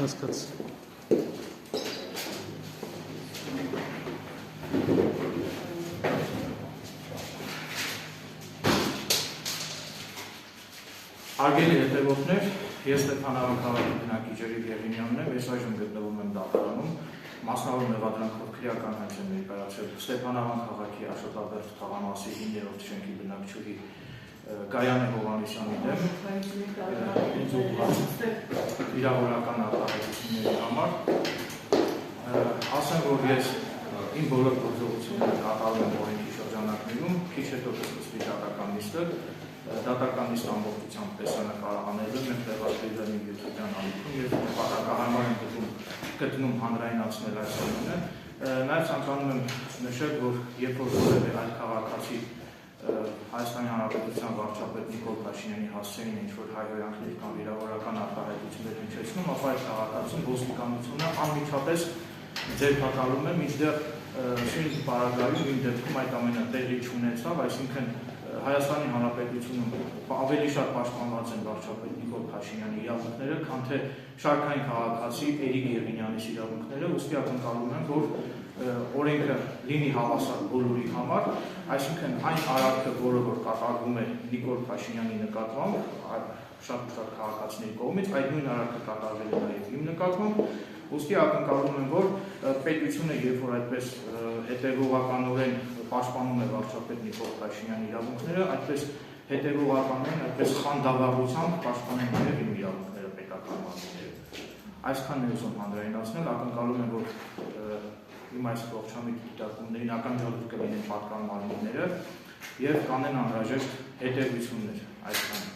Հասկաց։ Հարգելի հետևորդներ, ես Ստեփանավան քաղաքի բնակիչների Գերինյանն եմ, ես այժմ գտնվում եմ դատարանում, մասնավոր մեղադրանքով քրեական հայց եմ ներկայացրել Ստեփանավան քաղաքի Աշոտաբերդ թաղամասի 9-րդ շենքի բնակչուհի Գայանե Հովհաննիսյանի դեմ ինձ ուղղված վիրավորական արտահայտությունների համար։ Ասեմ, որ ես իմ բոլոր գործողությունները կատարում եմ օրենքի շրջանակներում, քիչ հետո կսկսվի դատական նիստը, դատական նիստ ամբողջությամբ տեսանկարահանելու եմ տեղադրել իմ YouTube-յան ալիքում և նպատակահարմար եմ գտնում հանրայնացնել այս ամենը։ Նաև ցանկանում եմ նշել, որ երբ որ որևէ այլ քաղաքացի Հայաստանի Հանրապետության վարչապետ Նիկոլ Փաշինյանի հասցեին ինչ-որ հայհոյանքներ կամ վիրավորական արտահայտություններ հնչեցնում, ապա այդ քաղաքացին ոստիկանությունը անմիջապես ձերբակալում է, մինչդեռ շինի պարագայում իմ դեպքում այդ ամենը տեղի չունեցավ, այսինքն Հայաստանի Հանրապետությունում ավելի շատ պաշտպանված են վարչապետ Նիկոլ Փաշինյանի իրավունքները, քան թե շարքային քաղաքացի Էրիկ Եղինյանի իրավունքները, ուստի ակնկալում եմ, որ օրենքը լինի հավասար բոլորի համար, այսինքն այն արարքը, որը որ կատարվում է Նիկոլ Փաշինյանի նկատմամբ, շատ քաղաքացիների կողմից, այդ նույն արարքը կատարվել է նաև իմ նկատմամբ, ուստի ակնկալում եմ, որ պետությունը, երբ որ այդպես հետևողականորեն պաշտպանում է վարչապետ Նիկոլ Փաշինյանի իրավունքները, այդպես հետևողականորեն, այդպես խանդավառությամբ պաշտպանում նաև իմ իրավունքները պետական մարմինները։ Այսքանն եմ ուզում հանրայնացնել, ակնկալում եմ, որ իմ այս ողջամիտ դիտարկումներին ականջալուր կլինեն պատկան մարմինները և կանեն անհրաժեշտ հետևություններ այսքան։